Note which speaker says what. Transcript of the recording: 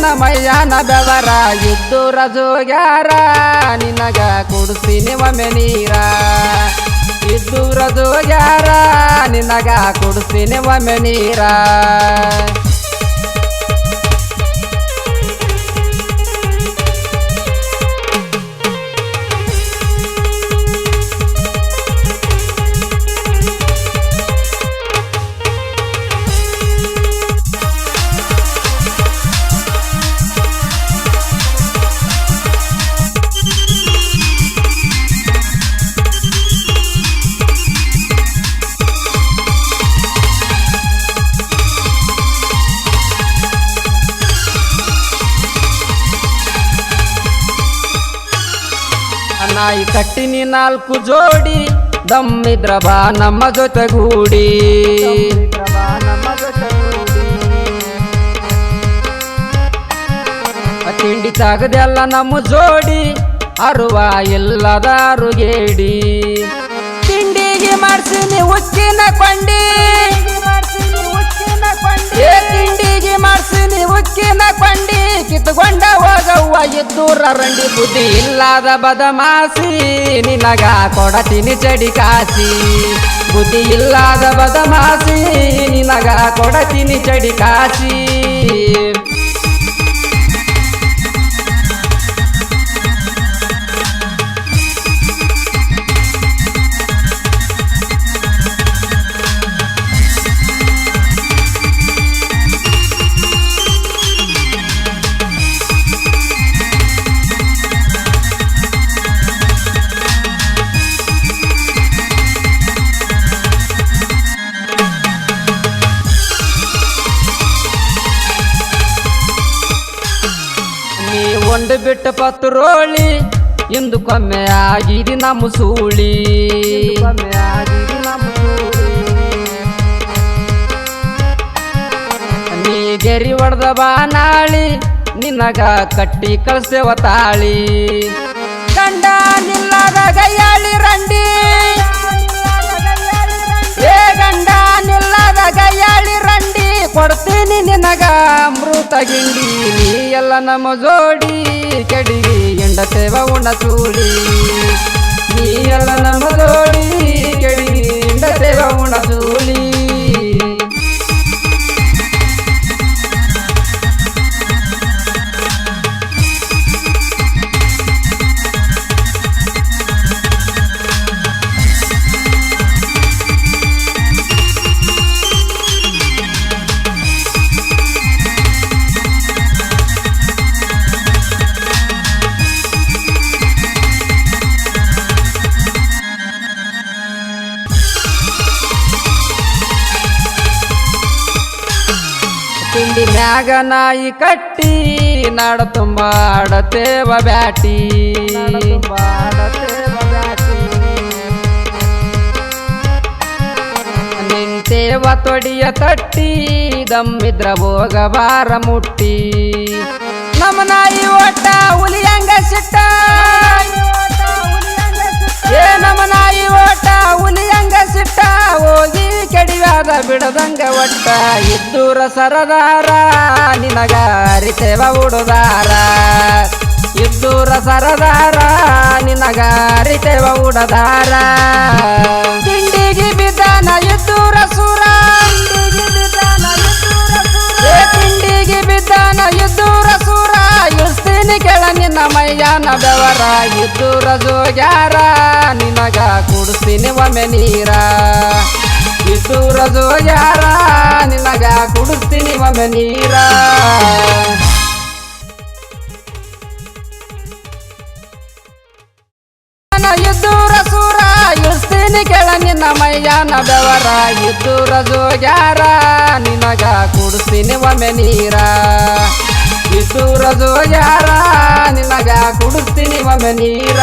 Speaker 1: ನಿನ್ನ ಮೈಯಾನ ಬೆವರ ಇದ್ದೂರ ಜೋಗ್ಯಾರ ನಿನಗ ಕುಡಿಸ್ತೀನಿ ಒಮ್ಮೆ ನೀರ ಇದ್ದೂರ ಜೋಗ್ಯಾರ ನಿನಗ ಕುಡಿಸ್ತೀನಿ ಒಮ್ಮೆ ನೀರ ನಾಯಿ ಕಟ್ಟಿನಿ 4 ಜೋಡಿ ದಮ್ಮಿದ್ರ ಬಾ ನಮ್ಮ ಜೊತೆಗೂಡಿ ತಿಂಡಿ ತಾಗದೆಲ್ಲ ನಮ್ಮ ಜೋಡಿ ಅರುವ ಇಲ್ಲದ ಅರುಗೇಡಿ ತಿಂಡಿಗೆ ಮಾಡ್ಸಿನಿ ಉಕ್ಕಿನ ಕೊಂಡಿ ತಿಂಡಿಗೆ ಮಾಡ್ಸಿನಿ ಉಕ್ಕಿನ ಕೊಂಡಿ ಕಿತ್ಕೊಂಡ ಹೋಗವ್ವ ಇದ್ದೂರ ರಂಡಿ ಬುದ್ಧಿ ಇಲ್ಲದ ಬದಮಾಸಿ ನಿನಗ ಕೊಡತೀನಿ ಚಡಿ ಕಾಸಿ ಬುದ್ಧಿ ಇಲ್ಲದ ಬದಮಾಸಿ ನಿನಗ ಕೊಡತೀನಿ ಚಡಿ ಕಾಸಿ ಒಂದು ಬಿಟ್ಟು ಪತ್ರೋಳಿ ಇಂದು ಕೊಮ್ಮೆ ಆಗಿದಿ ನಮ್ಮ ಸೂಳಿ ನೀ ಗೆರಿ ಹೊಡೆದ ಬಾನಾಳಿ ನಿನಗ ಕಟ್ಟಿ ಕಳ್ಸೇವ ತಾಳಿ ಗಂಡ ನಿಲ್ಲದ ಗಯ್ಯಾಳಿ ರಂಡಿ ಗಂಡ ನಿಲ್ಲದ ಗಯ್ಯಾಳಿ ರಂಡಿ ಕೊಡ್ತೀನಿ ನಿನಗ ಅಮೃತ ಗಿಂಡಿ ನೀ ಎಲ್ಲ ನಮ್ಮ ಜೋಡಿ ಕೆಡಿಗಿ ಎಂಡತೇವ ಉಣ ಚೂಡಿ ನೀ ಎಲ್ಲ ನಮ್ಮ ಜೋಡಿ ಕೆಡಿಗಿ ಎಂಡತೇವ ಉಣ ಚೂಡಿ ತಿಂಡಿ ಮ್ಯಾಗ ನಾಯಿ ಕಟ್ಟಿ ನಾಡ ತುಂಬ ಆಡತೇವ ಬ್ಯಾಟಿ ನಿಂತೇವ ತೊಡಿಯ ತಟ್ಟಿ ದಮ್ಮಿದ್ರ ಹೋಗಬಾರ ಮುಟ್ಟಿ ನಮ್ಮ ನಾಯಿ ಒಟ್ಟ ಹುಲಿಯಂಗ ಸಿಟ್ಟ ನಮ್ಮ ನಾಯಿ ಓಟ ಹುಲಿಯಂಗ ಸಿಟ್ಟ ಹೋಗಿ ಕೆಡಿವಾದ ಬಿಡದಂಗ ಒಟ್ಟ ಇದ್ದೂರ ಸರದಾರ ನಿನಗ ಅರಿತೇವ ಉಡುದಾರ ಇದ್ದೂರ ಸರದಾರ ನಿನಗ ಅರಿತೇವ ಉಡದಾರ ತಿಂಡಿಗೆ ಬಿದ್ದಾನ ಇದ್ದೂರ ಸೂರ ತಿಂಡಿಗೆ ಬಿದ್ದಾನ ಇದ್ದೂರ ಸೂರ ಇಳಿಸ್ತೀನಿ ಕೆಳ ನಿನ್ನ ಮೈಯಾನ ಬೆವರ ಇದ್ದೂರ ಜೋಗ್ಯಾರ ನಿನಗ ಕುಡಿಸ್ತೀನಿ ಒಮ್ಮೆ ನೀರ ಇದ್ದೂರ ಜೋಗ್ಯಾರ ನಿನಗ ಕುಡಿಸ್ತೀನಿ ಒಮ್ಮೆ ನೀರ ಇದ್ದೂರ ಸೂರ ಇಳಿಸ್ತೀನಿ ಕೆಳ ನಿನ್ನ ಮೈಯಾನ ಬೆವರ ಇದ್ದೂರ ಜೋಗ್ಯಾರ ನಿನಗ ಕುಡಿಸ್ತೀನಿ ಒಮ್ಮೆ ನೀರ ಇದ್ದೂರ ಜೋಗ್ಯಾರ ನಿನಗ ಕುಡಿಸ್ತೀನಿ ಒಮ್ಮೆ ನೀರ